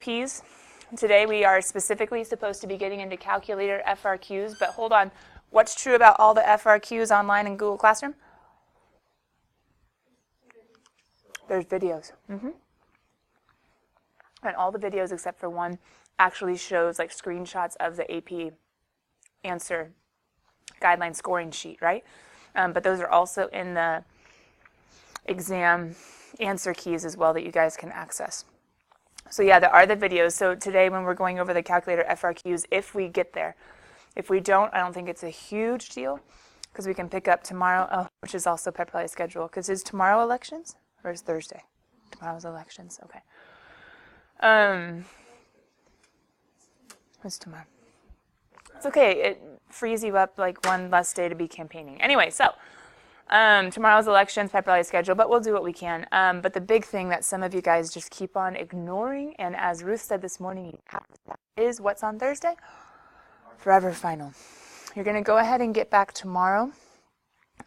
P's. Today we are specifically supposed to be getting into calculator FRQs, but hold on. What's true about all the FRQs online in Google Classroom? There's videos. And all the videos except for one actually shows like screenshots of the AP answer guideline scoring sheet, right? But those are also in the exam answer keys as well that you guys can access. So yeah, there are the videos. So today when we're going over the calculator FRQs, if we get there. If we don't, I don't think it's a huge deal because we can pick up tomorrow, which is also Pep Rally schedule. Because is tomorrow elections or is Thursday? Tomorrow's elections, okay. What's tomorrow? It's okay, it frees you up like one less day to be campaigning. Anyway, so tomorrow's elections, Pep Rally schedule, but we'll do what we can. But the big thing that some of you guys just keep on ignoring, and as Ruth said this morning, is what's on Thursday? Forever Final. You're going to go ahead and get back tomorrow.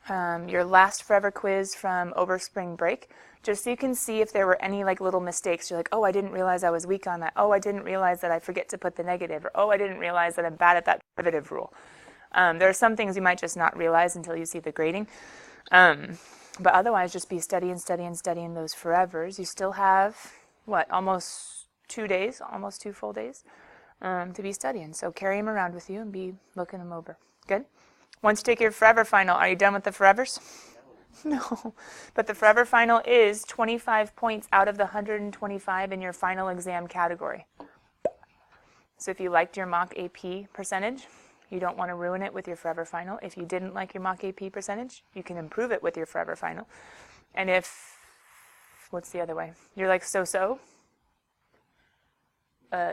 Your last Forever quiz from over spring break, just so you can see if there were any like little mistakes. You're like, oh, I didn't realize I was weak on that. Oh, I didn't realize that I forget to put the negative. Or, oh, I didn't realize that I'm bad at that derivative rule. There are some things you might just not realize until you see the grading. But otherwise, just be studying those forevers. You still have, what, almost 2 days, almost 2 full days to be studying. So carry them around with you and be looking them over. Good? Once you take your Forever Final, are you done with the forevers? No. But the Forever Final is 25 points out of the 125 in your final exam category. So if you liked your mock AP percentage, you don't want to ruin it with your Forever Final. If you didn't like your mock AP percentage, you can improve it with your Forever Final. And if, what's the other way? You're like so-so,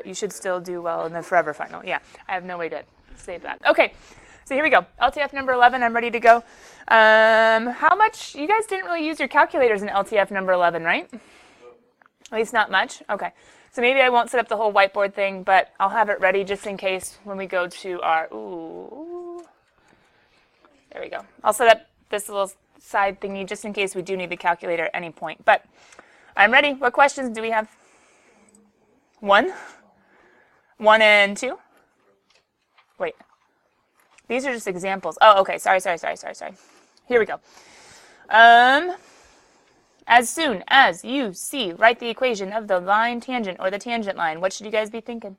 you should still do well in the Forever Final. Yeah, I have no way to save that. Okay, so here we go. LTF number 11, I'm ready to go. How much, you guys didn't really use your calculators in LTF number 11, right? At least not much? Okay. So maybe I won't set up the whole whiteboard thing, but I'll have it ready just in case when we go to our, there we go. I'll set up this little side thingy just in case we do need the calculator at any point. But I'm ready. What questions do we have? 1? 1 and 2? Wait. These are just examples. Oh, okay. Sorry. Here we go. As soon as you see, write the equation of the line tangent or the tangent line. What should you guys be thinking?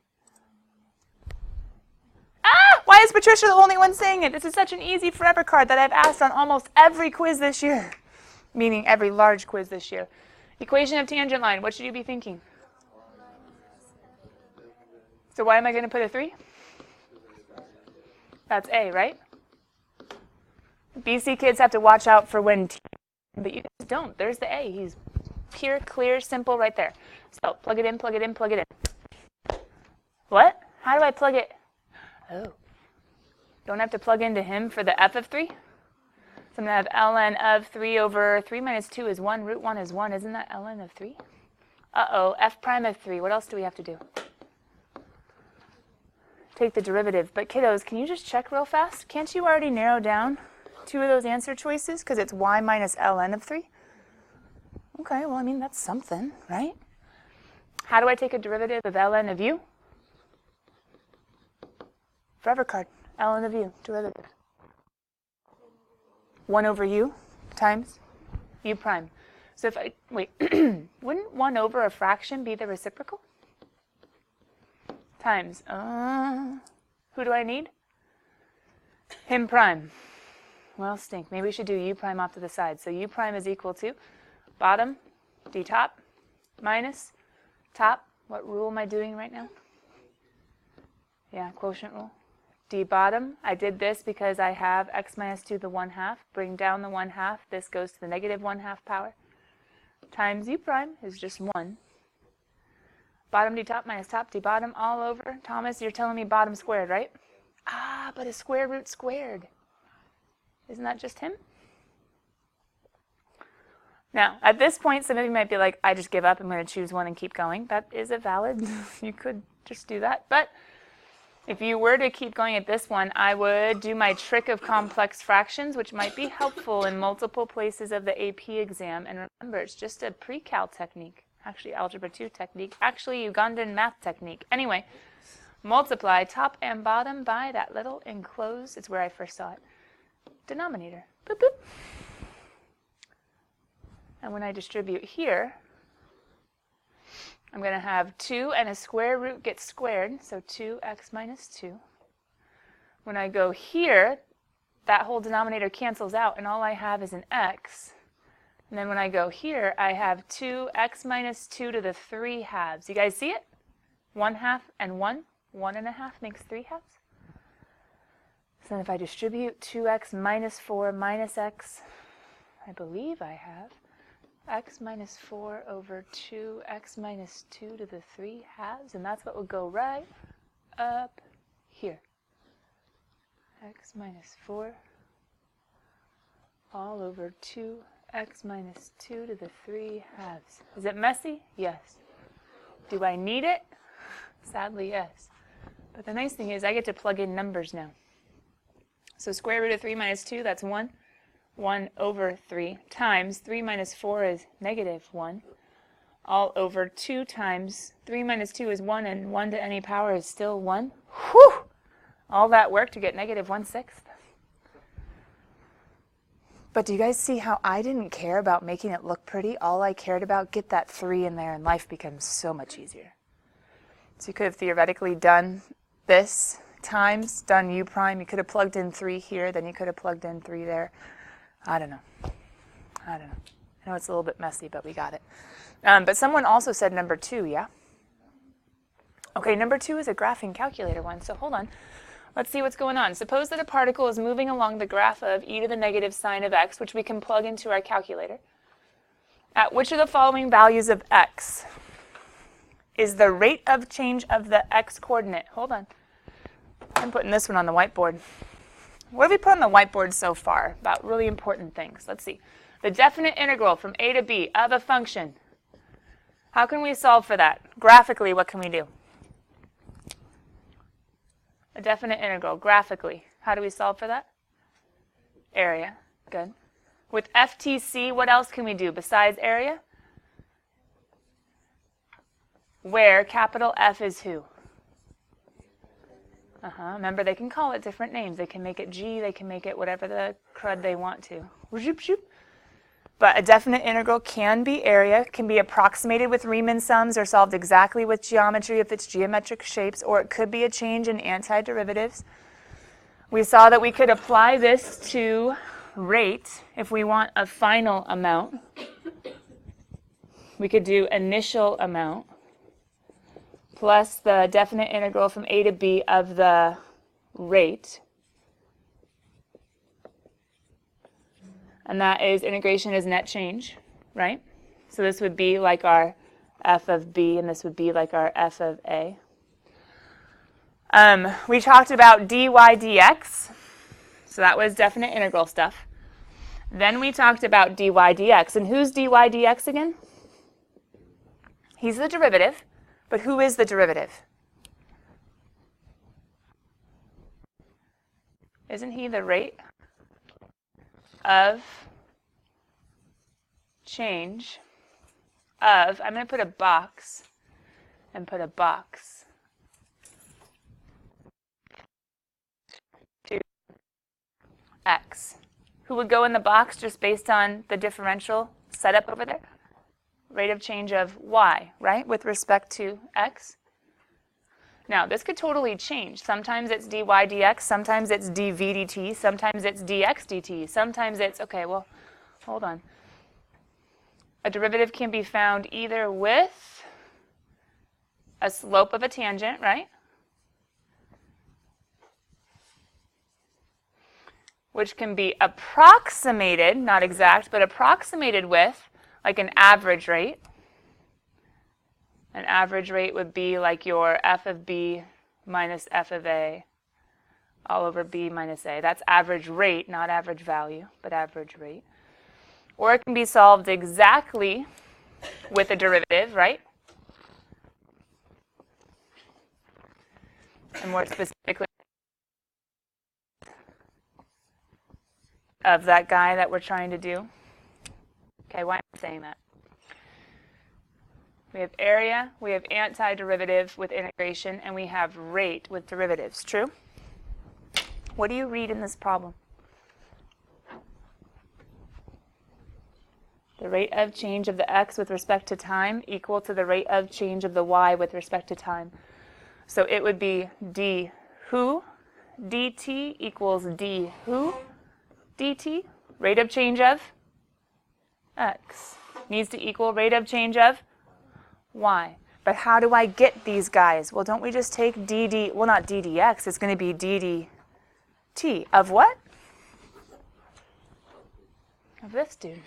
Why is Patricia the only one saying it? This is such an easy forever card that I've asked on almost every quiz this year, meaning every large quiz this year. Equation of tangent line. What should you be thinking? So why am I going to put a 3? That's A, right? BC kids have to watch out for when but you guys don't. There's the A. He's pure, clear, simple right there. So plug it in, plug it in, plug it in. What? How do I plug it? Oh. Don't have to plug into him for the f of 3? So I'm going to have ln of 3 over 3 minus 2 is 1. Root 1 is 1. Isn't that ln of 3? Uh-oh. F prime of 3. What else do we have to do? Take the derivative. But kiddos, can you just check real fast? Can't you already narrow down 2 of those answer choices because it's y minus ln of 3? Okay, well, I mean, that's something, right? How do I take a derivative of ln of u? Forever card, ln of u, derivative. 1 over u times u prime. So if I, wait, wouldn't 1 over a fraction be the reciprocal? Times, who do I need? Him prime. Well, stink. Maybe we should do u prime off to the side. So u prime is equal to bottom, d top, minus top. What rule am I doing right now? Yeah, quotient rule. D bottom. I did this because I have x minus 2 to the 1/2. Bring down the 1/2. This goes to the negative 1/2 power. Times u prime is just 1. Bottom d top minus top d bottom all over. Thomas, you're telling me bottom squared, right? But a square root squared. Isn't that just him? Now, at this point, some of you might be like, I just give up. I'm going to choose 1 and keep going. That is a valid. You could just do that. But if you were to keep going at this one, I would do my trick of complex fractions, which might be helpful in multiple places of the AP exam. And remember, it's just a pre-cal technique. Actually, algebra 2 technique. Actually, Ugandan math technique. Anyway, multiply top and bottom by that little enclosed, it's where I first saw it, denominator. Boop, boop. And when I distribute here, I'm going to have 2 and a square root gets squared, so 2x minus 2. When I go here, that whole denominator cancels out, and all I have is an x. And then when I go here, I have 2x minus 2 to the 3 halves. You guys see it? 1/2 and 1. 1.5 makes 3 halves. So then if I distribute 2x minus 4 minus x, I believe I have x minus 4 over 2x minus 2 to the 3 halves. And that's what will go right up here. X minus 4 all over 2x minus 2 to the 3 halves. Is it messy? Yes. Do I need it? Sadly, yes. But the nice thing is I get to plug in numbers now. So square root of 3 minus 2, that's 1. 1 over 3 times 3 minus 4 is negative 1. All over 2 times 3 minus 2 is 1, and 1 to any power is still 1. Whew! All that work to get negative 1/6. But do you guys see how I didn't care about making it look pretty? All I cared about, get that 3 in there, and life becomes so much easier. So you could have theoretically done this times, done u prime. You could have plugged in 3 here, then you could have plugged in 3 there. I don't know. I know it's a little bit messy, but we got it. But someone also said number 2, yeah? Okay, number 2 is a graphing calculator one, so hold on. Let's see what's going on. Suppose that a particle is moving along the graph of e to the negative sign of x, which we can plug into our calculator. At which of the following values of x is the rate of change of the x coordinate? Hold on. I'm putting this one on the whiteboard. What have we put on the whiteboard so far about really important things? Let's see. The definite integral from a to b of a function. How can we solve for that? Graphically, what can we do? A definite integral, graphically. How do we solve for that? Area. Good. With FTC, what else can we do besides area? Where capital F is who? Remember, they can call it different names. They can make it G, they can make it whatever the crud they want to. But a definite integral can be area, can be approximated with Riemann sums or solved exactly with geometry if it's geometric shapes, or it could be a change in antiderivatives. We saw that we could apply this to rate if we want a final amount. We could do initial amount plus the definite integral from a to b of the rate. And that is integration is net change, right? So this would be like our f of b, and this would be like our f of a. We talked about dy dx, so that was definite integral stuff. Then we talked about dy dx, and who's dy dx again? He's the derivative, but who is the derivative? Isn't he the rate of change of, I'm going to put a box and put a box to x. Who would go in the box just based on the differential setup over there? Rate of change of y, right, with respect to x. Now, this could totally change. Sometimes it's dy dx, sometimes it's dv dt, sometimes it's dx dt, sometimes it's, okay, well, hold on. A derivative can be found either with a slope of a tangent, right? Which can be approximated, not exact, but approximated with like an average rate. An average rate would be like your f of b minus f of a all over b minus a. That's average rate, not average value, but average rate. Or it can be solved exactly with a derivative, right? And more specifically, of that guy that we're trying to do. Okay, why am I saying that? We have area, we have antiderivative with integration, and we have rate with derivatives. True? What do you read in this problem? The rate of change of the x with respect to time equal to the rate of change of the y with respect to time. So it would be d who dt equals d who dt, rate of change of x, needs to equal rate of change of y. But how do I get these guys? Well, don't we just take dd, well, not ddx, it's going to be ddt of what? Of this dude.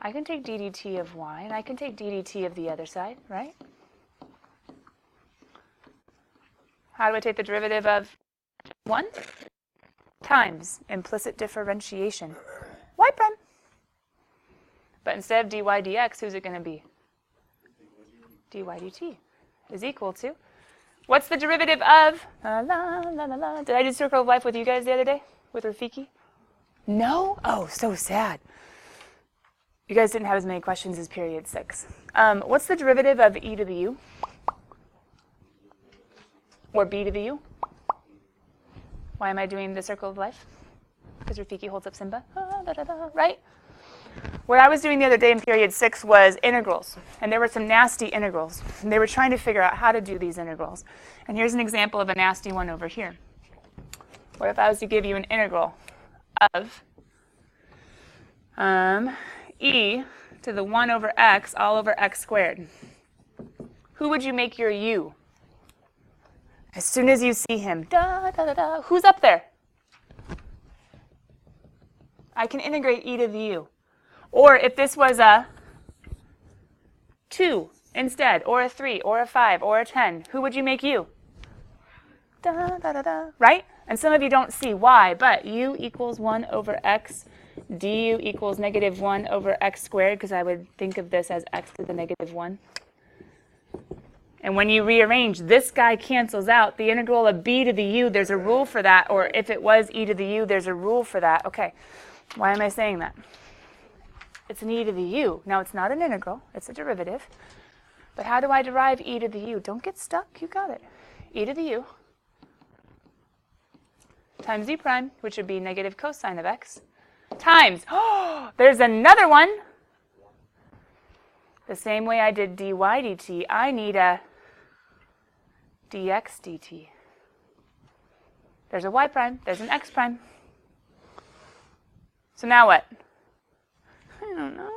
I can take ddt of y, and I can take ddt of the other side, right? How do I take the derivative of 1? Times implicit differentiation, y prime. But instead of dy dx, who's it going to be? dy dt is equal to, what's the derivative of, la, la, la, la, la. Did I do circle of life with you guys the other day, with Rafiki? No? Oh, so sad. You guys didn't have as many questions as period 6. What's the derivative of e to the u? Or b to the u? Why am I doing the circle of life? Because Rafiki holds up Simba, right? What I was doing the other day in period 6 was integrals, and there were some nasty integrals. And they were trying to figure out how to do these integrals. And here's an example of a nasty one over here. What if I was to give you an integral of e to the 1 over x all over x squared? Who would you make your u? As soon as you see him, da, da, da, da, who's up there? I can integrate e to the u. Or if this was a 2 instead, or a 3, or a 5, or a 10, who would you make u? Da, da, da, da, right? And some of you don't see why, but u equals 1 over x, du equals negative 1 over x squared, because I would think of this as x to the negative 1. And when you rearrange, this guy cancels out. The integral of b to the u, there's a rule for that. Or if it was e to the u, there's a rule for that. Okay, why am I saying that? It's an e to the u. Now, it's not an integral. It's a derivative. But how do I derive e to the u? Don't get stuck. You got it. E to the u times z prime, which would be negative cosine of x, times, oh, there's another one. The same way I did dy dt, I need a dx dt. There's a y prime, there's an x prime. So now what? I don't know.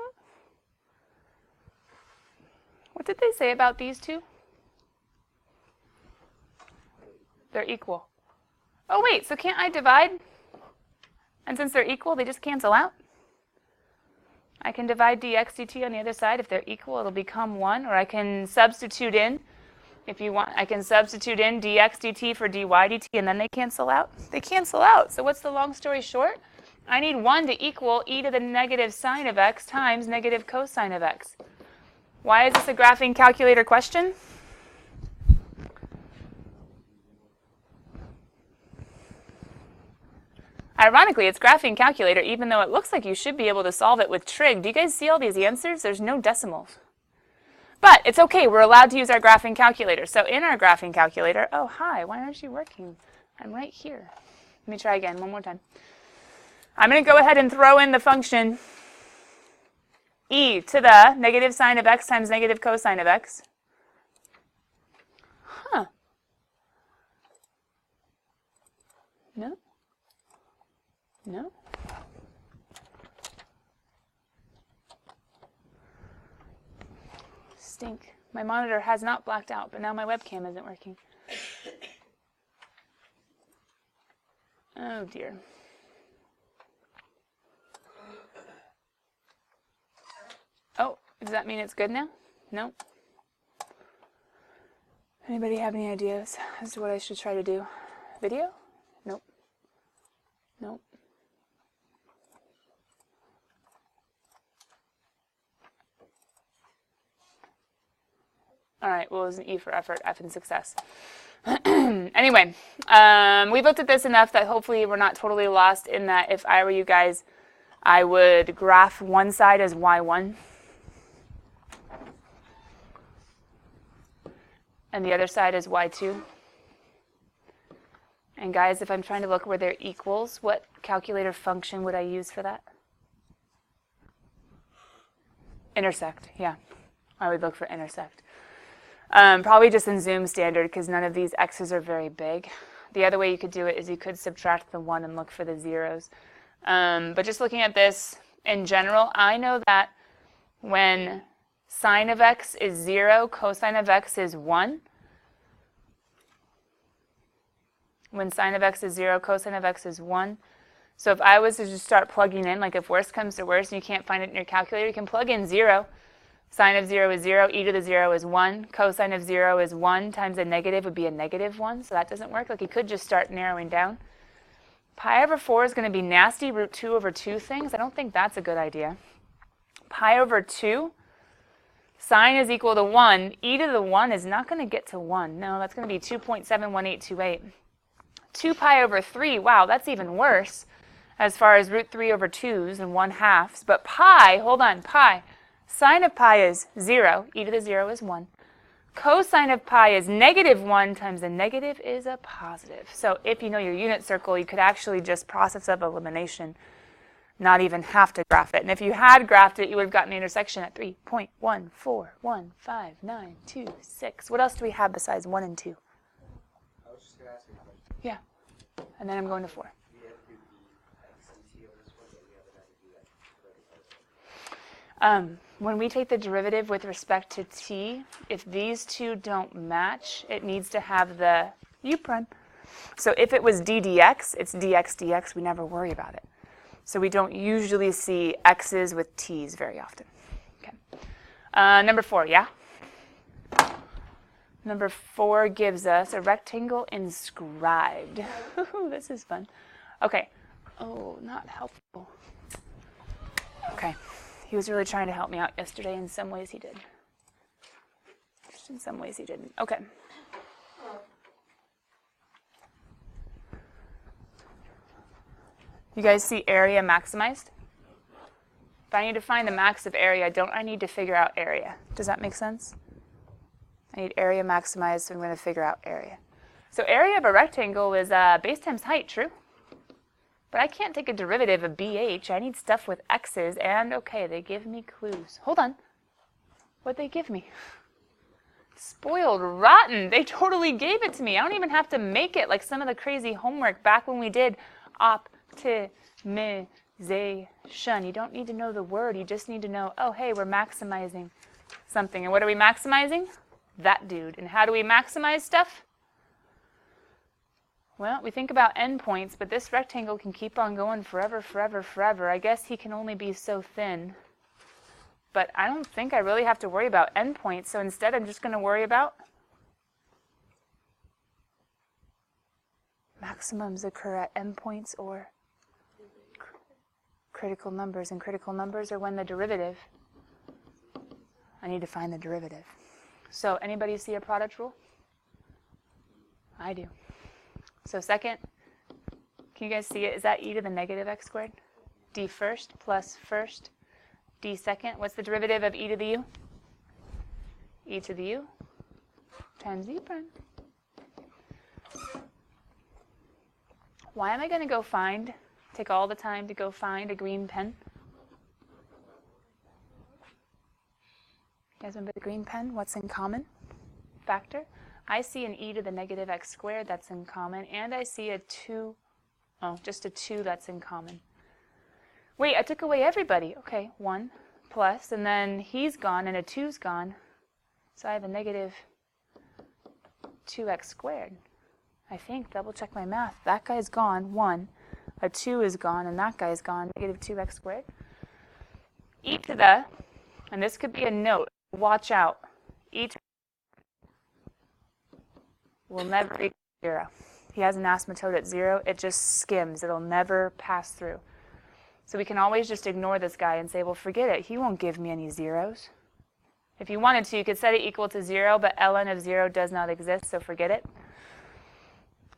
What did they say about these two? They're equal. Oh wait, so can't I divide? And since they're equal, they just cancel out? I can divide dx dt on the other side. If they're equal, it'll become 1. Or I can substitute in, if you want, I can substitute in dx dt for dy dt, and then they cancel out? They cancel out. So what's the long story short? I need 1 to equal e to the negative sine of x times negative cosine of x. Why is this a graphing calculator question? Ironically, it's graphing calculator, even though it looks like you should be able to solve it with trig. Do you guys see all these answers? There's no decimals. But it's okay. We're allowed to use our graphing calculator. So in our graphing calculator, oh, hi, why aren't you working? I'm right here. Let me try again, one more time. I'm going to go ahead and throw in the function e to the negative sine of x times negative cosine of x. Huh. No? No? Stink. My monitor has not blacked out, but now my webcam isn't working. Oh dear. Oh, does that mean it's good now? No? Anybody have any ideas as to what I should try to do? Video? Nope. Nope. All right, well, it was an E for effort, F in success. Anyway, we've looked at this enough that hopefully we're not totally lost in that if I were you guys, I would graph one side as y1. And the other side is y2. And guys, if I'm trying to look where they're equals, what calculator function would I use for that? Intersect, yeah. I would look for intersect. Probably just in Zoom standard because none of these x's are very big. The other way you could do it is you could subtract the 1 and look for the zeros. But just looking at this in general, I know that when sine of x is 0, cosine of x is 1. When sine of x is 0, cosine of x is 1. So if I was to just start plugging in, like if worst comes to worst and you can't find it in your calculator, you can plug in 0. Sine of 0 is 0, e to the 0 is 1, cosine of 0 is 1, times a negative would be a negative 1, so that doesn't work. Like you could just start narrowing down. Pi over 4 is going to be nasty root 2 over 2 things. I don't think that's a good idea. Pi over 2, sine is equal to 1. E to the 1 is not going to get to 1. No, that's going to be 2.71828. 2 pi over 3, wow, that's even worse as far as root 3 over 2s and 1/2. But pi, hold on, pi. Sine of pi is 0. E to the 0 is 1. Cosine of pi is negative 1 times a negative is a positive. So if you know your unit circle, you could actually just process of elimination, not even have to graph it. And if you had graphed it, you would have gotten the intersection at 3.14159226. What else do we have besides 1 and 2? I was just going to ask you a question. Yeah. And then I'm going to 4. When we take the derivative with respect to t, if these two don't match, it needs to have the u prime. So if it was d dx, it's dx dx. We never worry about it. So we don't usually see x's with t's very often. Okay. Number 4, yeah? Number 4 gives us a rectangle inscribed. This is fun. Okay. Oh, not helpful. Okay. He was really trying to help me out yesterday. In some ways he did. In some ways he didn't. Okay. You guys see area maximized? If I need to find the max of area, don't I need to figure out area? Does that make sense? I need area maximized, so I'm going to figure out area. So area of a rectangle is base times height, true? But I can't take a derivative of BH. I need stuff with x's, and okay, they give me clues. Hold on. What'd they give me? Spoiled rotten. They totally gave it to me. I don't even have to make it like some of the crazy homework back when we did optimization. You don't need to know the word. You just need to know, oh, hey, we're maximizing something. And what are we maximizing? That dude. And how do we maximize stuff? Well, we think about endpoints, but this rectangle can keep on going forever, forever, forever. I guess he can only be so thin. But I don't think I really have to worry about endpoints, so instead I'm just going to worry about maximums occur at endpoints or critical numbers. And critical numbers are when the derivative, I need to find the derivative. So anybody see a product rule? I do. So second, can you guys see it? Is that e to the negative x squared? D first plus first, d second. What's the derivative of e to the u? E to the u times e prime. Why am I going to go take all the time to go find a green pen? You guys remember the green pen? What's in common? Factor. I see an e to the negative x squared that's in common, and I see a 2, just a 2 that's in common. Wait, I took away everybody. Okay, 1 plus, and then he's gone, and a 2's gone. So I have a negative 2x squared. I think, double check my math. That guy's gone, 1. A 2 is gone, and that guy's gone, negative 2x squared. E to the, and this could be a note, watch out. E to will never equal 0. He has an asymptote at 0. It just skims. It'll never pass through. So we can always just ignore this guy and say, well, forget it. He won't give me any zeros. If you wanted to, you could set it equal to 0, but ln of 0 does not exist, so forget it.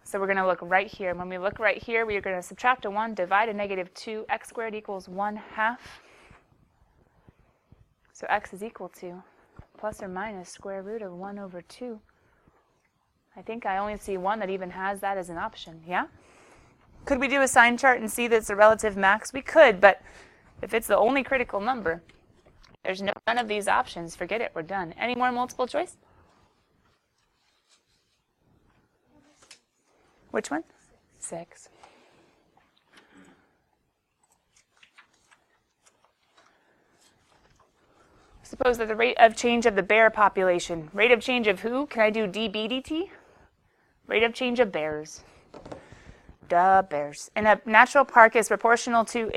So we're going to look right here. When we look right here, we are going to subtract a 1, divide a negative 2. X squared equals 1/2. So x is equal to plus or minus square root of 1 over 2. I think I only see one that even has that as an option, yeah? Could we do a sign chart and see that it's a relative max? We could, but if it's the only critical number, there's none of these options. Forget it, we're done. Any more multiple choice? Which one? 6. Suppose that the rate of change of the bear population. Rate of change of who? Can I do dBdt? Rate of change of bears. Duh, bears. And a natural park is proportional to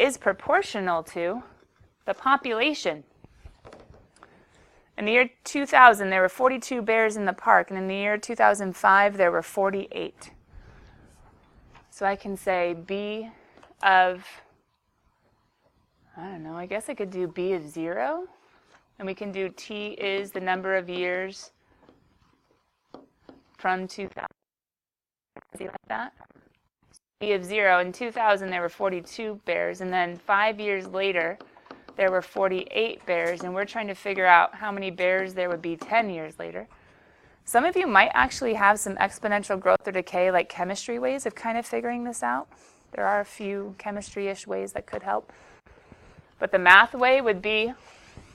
the population. In the year 2000, there were 42 bears in the park, and in the year 2005, there were 48. So I can say B of, I don't know, I guess I could do B of 0. And we can do T is the number of years from 2000. See like that? B of 0. In 2000, there were 42 bears. And then 5 years later, there were 48 bears. And we're trying to figure out how many bears there would be 10 years later. Some of you might actually have some exponential growth or decay, like chemistry ways of kind of figuring this out. There are a few chemistry-ish ways that could help. But the math way would be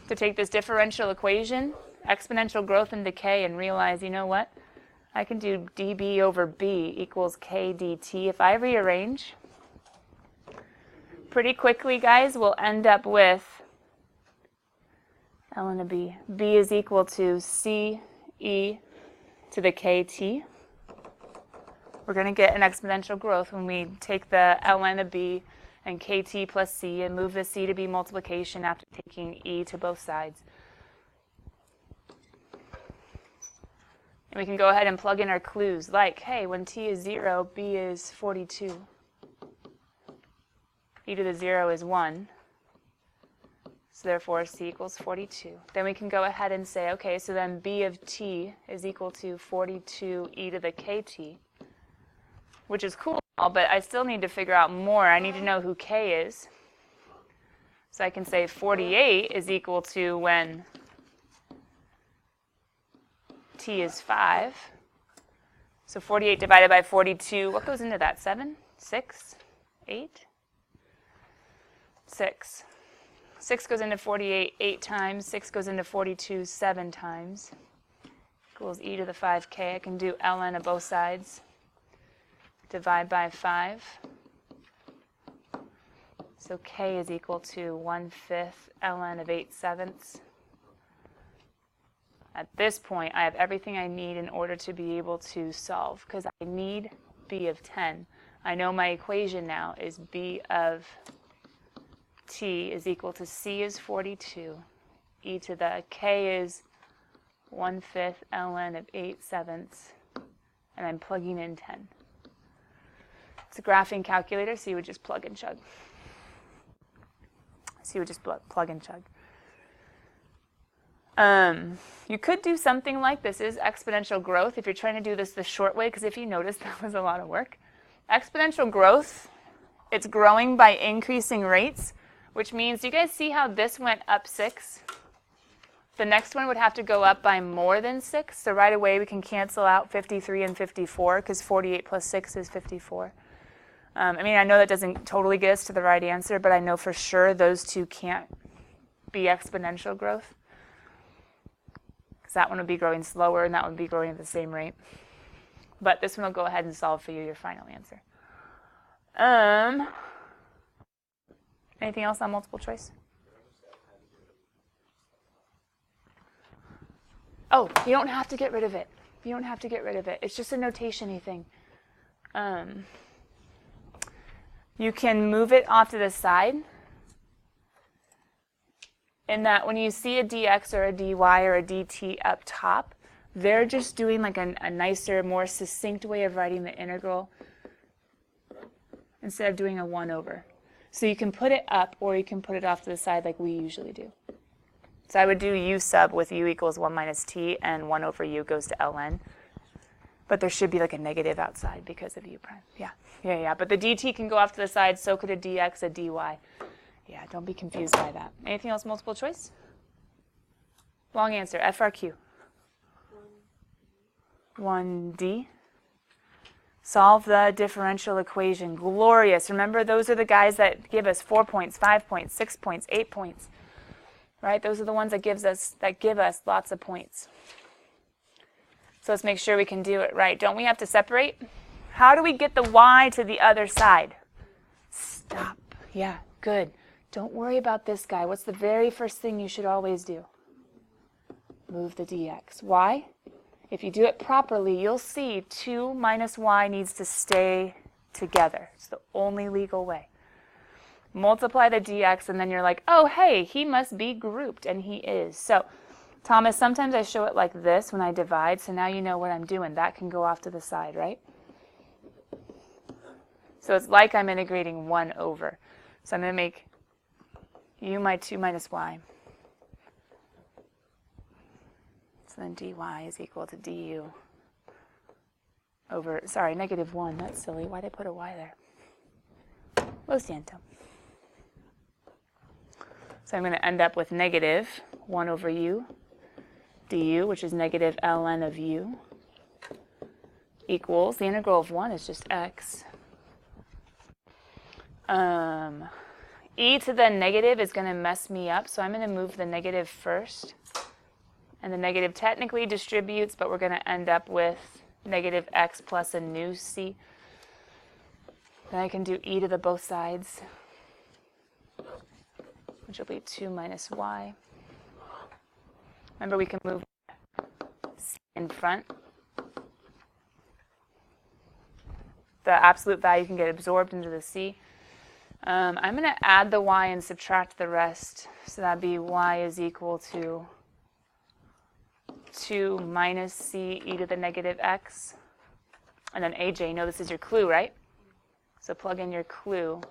to take this differential equation, exponential growth and decay, and realize, you know what? I can do dB over B equals K dt. If I rearrange, pretty quickly, guys, we'll end up with ln of B. B is equal to C e to the kt. We're going to get an exponential growth when we take the ln of B and kt plus c and move the c to b multiplication after taking e to both sides. And we can go ahead and plug in our clues like, hey, when t is 0, b is 42. E to the 0 is 1. So therefore, c equals 42. Then we can go ahead and say, okay, so then b of t is equal to 42 e to the kt, which is cool, but I still need to figure out more. I need to know who k is. So I can say 48 is equal to when t is 5. So 48 divided by 42, what goes into that? 7? 6? 8? 6. 6 goes into 48 8 times. 6 goes into 42 7 times. Equals e to the 5k. I can do ln of both sides. Divide by 5. So k is equal to 1/5 ln of 8/7. At this point, I have everything I need in order to be able to solve, because I need b of 10. I know my equation now is b of t is equal to c is 42, e to the k is 1/5 ln of 8/7, and I'm plugging in 10. It's a graphing calculator, so you would just plug and chug. Plug and chug. You could do something like this is exponential growth if you're trying to do this the short way, because if you notice, that was a lot of work. Exponential growth, it's growing by increasing rates, which means, you guys see how this went up 6? The next one would have to go up by more than 6, so right away we can cancel out 53 and 54, because 48 plus 6 is 54. I mean, I know that doesn't totally get us to the right answer, but I know for sure those two can't be exponential growth, because that one would be growing slower and that one would be growing at the same rate. But this one will go ahead and solve for you your final answer. Anything else on multiple choice? Oh, you don't have to get rid of it. You don't have to get rid of it. It's just a notation-y thing. You can move it off to the side, in that when you see a dx or a dy or a dt up top, they're just doing like a nicer, more succinct way of writing the integral instead of doing a 1 over. So you can put it up or you can put it off to the side like we usually do. So I would do u sub with u equals 1 minus t, and 1 over u goes to ln. But there should be like a negative outside because of u prime. Yeah. But the dt can go off to the side, so could a dx, a dy. Yeah, don't be confused by that. Anything else multiple choice? Long answer, FRQ. 1d. Solve the differential equation. Glorious. Remember, those are the guys that give us 4 points, 5 points, 6 points, 8 points. Right? Those are the ones that give us lots of points. So let's make sure we can do it right. Don't we have to separate? How do we get the y to the other side? Stop. Yeah, good. Don't worry about this guy. What's the very first thing you should always do? Move the dx. Why? If you do it properly, you'll see 2 minus y needs to stay together. It's the only legal way. Multiply the dx, and then you're like, oh, hey, he must be grouped, and he is. So, Thomas, sometimes I show it like this when I divide, so now you know what I'm doing. That can go off to the side, right? So it's like I'm integrating 1 over. So I'm going to make u my 2 minus y. So then dy is equal to du over, sorry, negative 1. That's silly. Why did I put a y there? Lo siento. So I'm going to end up with negative 1 over u du, which is negative ln of u, equals, the integral of 1 is just x. E to the negative is going to mess me up, so I'm going to move the negative first. And the negative technically distributes, but we're going to end up with negative x plus a new c. Then I can do e to the both sides, which will be 2 minus y. Remember, we can move c in front. The absolute value can get absorbed into the c. I'm going to add the y and subtract the rest. So that'd be y is equal to 2 minus c e to the negative x. And then AJ, you know this is your clue, right? So plug in your clue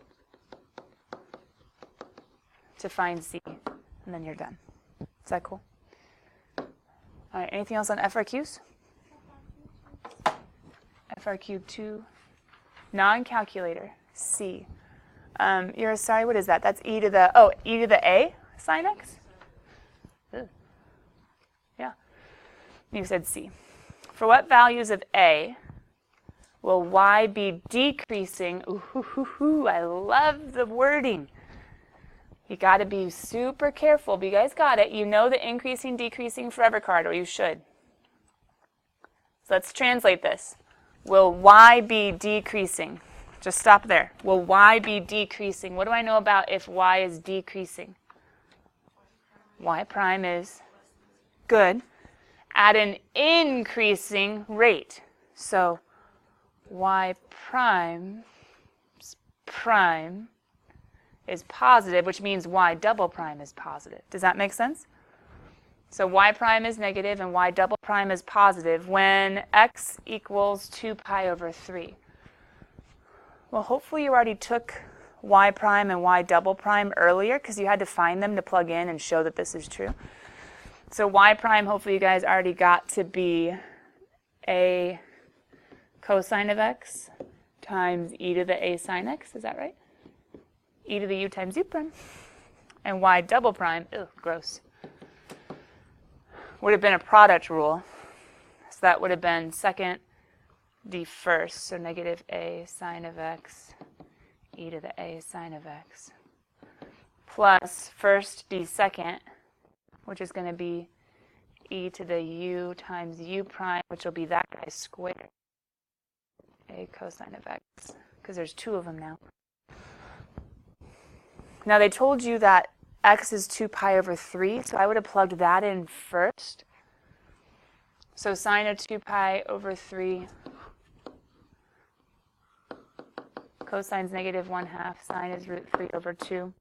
to find c, and then you're done. Is that cool? All right, anything else on FRQs? FRQ 2, non-calculator, c. You're sorry, what is that? That's e to the a sine x? Ugh. Yeah. You said c. For what values of a will y be decreasing? Ooh, I love the wording. You got to be super careful, but you guys got it. You know the increasing, decreasing forever card, or you should. So let's translate this. Will y be decreasing? Just stop there. Will y be decreasing? What do I know about if y is decreasing? Y prime is good at an increasing rate. So y prime is positive, which means y double prime is positive. Does that make sense? So y prime is negative and y double prime is positive when x equals 2 pi over 3. Well, hopefully you already took y prime and y double prime earlier because you had to find them to plug in and show that this is true. So y prime, hopefully you guys already got to be a cosine of x times e to the a sine x. Is that right? E to the u times u prime. And y double prime, ugh, gross, would have been a product rule. So that would have been second d first, so negative a sine of x e to the a sine of x, plus first d second, which is going to be e to the u times u prime, which will be that guy squared, a cosine of x, because there's 2 of them now. Now they told you that x is 2 pi over 3, so I would have plugged that in first. So sine of 2 pi over 3, cosine's negative 1/2, sine is root 3 over 2.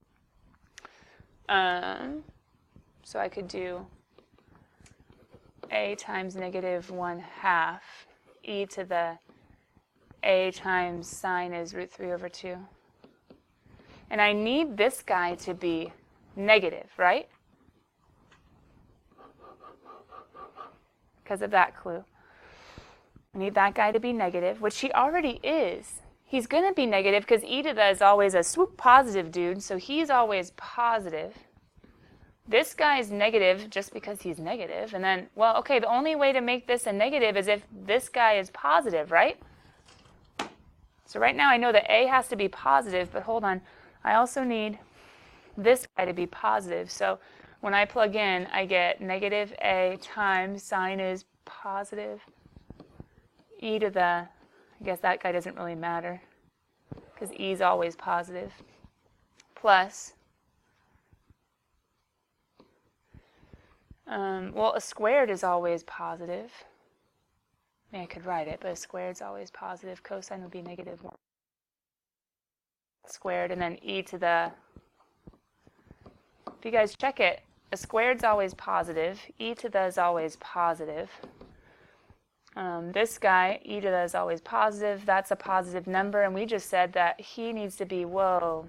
So I could do a times negative 1/2 e to the a times sine is root 3 over 2. And I need this guy to be negative, right? Because of that clue. I need that guy to be negative, which he already is. He's going to be negative because e to the is always a swoop positive dude, so he's always positive. This guy is negative just because he's negative. And then, well, okay, the only way to make this a negative is if this guy is positive, right? So right now I know that A has to be positive, but hold on. I also need this guy to be positive. So when I plug in, I get negative A times sine is positive e to the, I guess that guy doesn't really matter because e is always positive, plus, well, a squared is always positive. I mean, I could write it, but a squared is always positive. Cosine will be negative 1 squared, and then e to the, if you guys check it, a squared's always positive. E to the is always positive. This guy, e to the is always positive. That's a positive number, and we just said that he needs to be, whoa.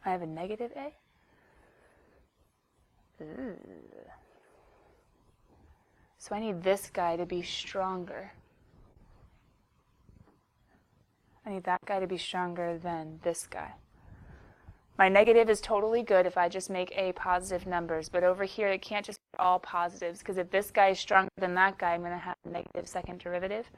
I have a negative A? Ooh. So I need this guy to be stronger. I need that guy to be stronger than this guy. My negative is totally good if I just make A positive numbers, but over here it can't just be all positives, because if this guy is stronger than that guy, I'm going to have a negative second derivative.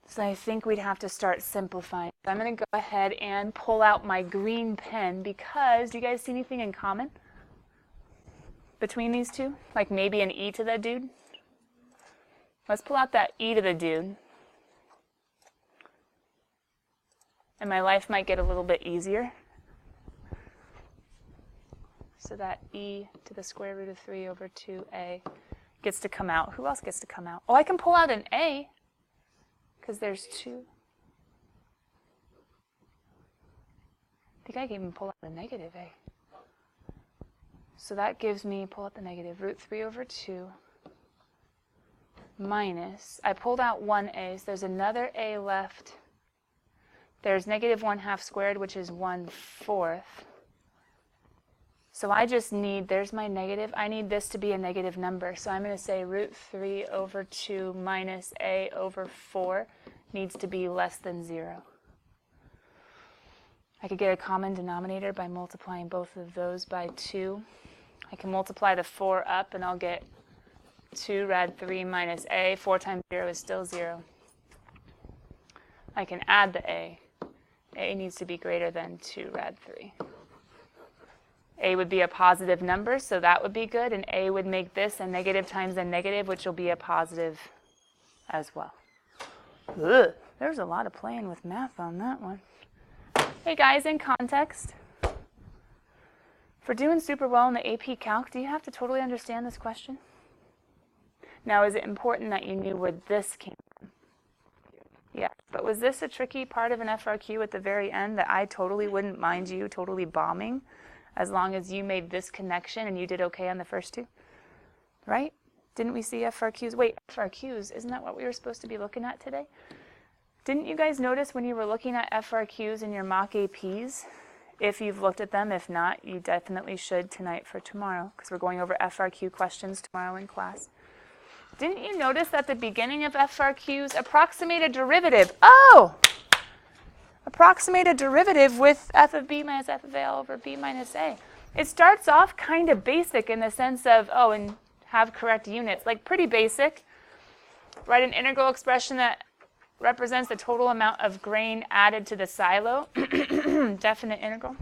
So I think we'd have to start simplifying. So I'm going to go ahead and pull out my green pen because, do you guys see anything in common between these two? Like maybe an e to the dude? Let's pull out that e to the dude. And my life might get a little bit easier. So that e to the square root of 3 over 2a gets to come out. Who else gets to come out? Oh, I can pull out an a because there's 2. I think I can even pull out a negative a. So that gives me, pull out the negative, root 3 over 2 minus, I pulled out 1a, so there's another a left. There's negative 1/2 squared, which is 1/4. So I just need, there's my negative, I need this to be a negative number. So I'm going to say root 3 over 2 minus a over 4 needs to be less than 0. I could get a common denominator by multiplying both of those by 2. I can multiply the 4 up and I'll get 2 rad 3 minus a. 4 times 0 is still 0. I can add the a. A needs to be greater than 2 rad 3. A would be a positive number, so that would be good, and a would make this a negative times a negative, which will be a positive as well. Ugh, there's a lot of playing with math on that one. Hey guys, in context, for doing super well in the AP Calc, do you have to totally understand this question? Now, is it important that you knew where this came from? Yeah, but was this a tricky part of an FRQ at the very end that I totally wouldn't mind you totally bombing as long as you made this connection and you did okay on the first two? Right? Didn't we see FRQs? Wait, FRQs, isn't that what we were supposed to be looking at today? Didn't you guys notice when you were looking at FRQs in your mock APs, if you've looked at them, if not, you definitely should tonight for tomorrow, because we're going over FRQ questions tomorrow in class. Didn't you notice at the beginning of FRQs, approximate a derivative? Oh! Approximate a derivative with f of b minus f of a all over b minus a. It starts off kind of basic in the sense of, oh, and have correct units, like pretty basic. Write an integral expression that represents the total amount of grain added to the silo, definite integral.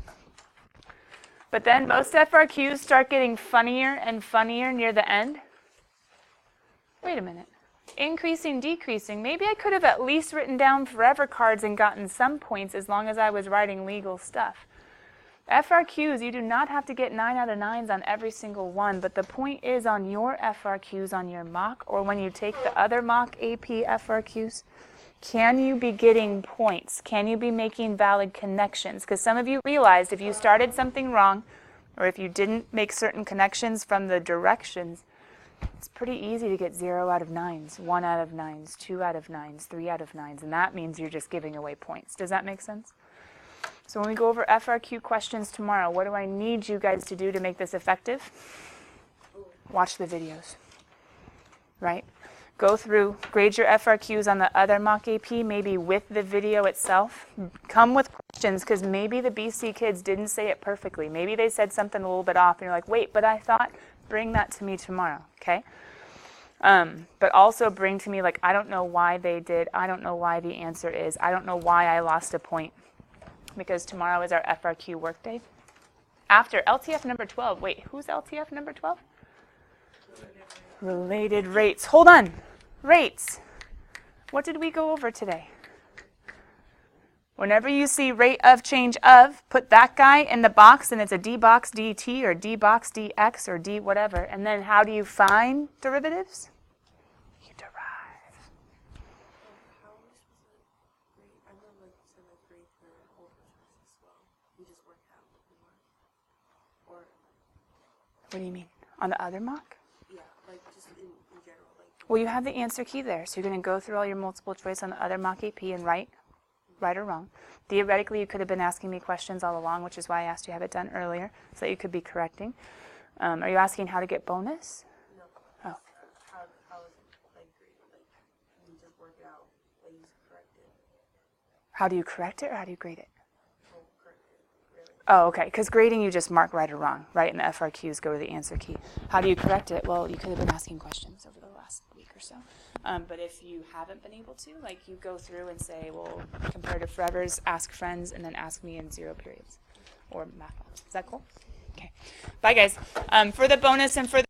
But then most FRQs start getting funnier and funnier near the end. Wait a minute. Increasing, decreasing. Maybe I could have at least written down forever cards and gotten some points as long as I was writing legal stuff. FRQs, you do not have to get 9 out of 9s on every single one, but the point is on your FRQs, on your mock, or when you take the other mock AP FRQs, can you be getting points? Can you be making valid connections? Because some of you realized if you started something wrong, or if you didn't make certain connections from the directions, it's pretty easy to get 0 out of 9s, 1 out of 9s, 2 out of 9s, 3 out of 9s, and that means you're just giving away points. Does that make sense? So when we go over FRQ questions tomorrow, what do I need you guys to do to make this effective? Watch the videos, right? Go through, grade your FRQs on the other mock AP, maybe with the video itself. Come with questions, because maybe the BC kids didn't say it perfectly. Maybe they said something a little bit off, and you're like, wait, but I thought, bring that to me tomorrow, okay? But also bring to me, like, I don't know why they did, I don't know why the answer is, I don't know why I lost a point, because tomorrow is our FRQ workday. After LTF number 12, wait, who's LTF number 12? Related rates. Hold on. Rates. What did we go over today? Whenever you see rate of change of, put that guy in the box, and it's a d box dt or d box dx or d whatever. And then how do you find derivatives? You derive. How are we supposed to grade? I know like you said like grade for older choices as well. We just work out more. Or What do you mean? On the other mock? yeah, like just in general, like Well, you have the answer key there. So you're going to go through all your multiple choice on the other mock AP and write right or wrong. Theoretically, you could have been asking me questions all along, which is why I asked you to have it done earlier, so that you could be correcting. Are you asking how to get bonus? no. Oh. How is it like graded? Like you just work it out, like you just correct it. How do you correct it, or how do you grade it? Oh, correct it. Really? Oh, okay, because grading you just mark right or wrong, right? And the FRQs go to the answer key. How do you correct it? Well, you could have been asking questions over the last week or so. But if you haven't been able to, like you go through and say, well, comparative forevers, ask friends, and then ask me in 0 periods or math. Is that cool? Okay. Bye, guys. For the bonus and for the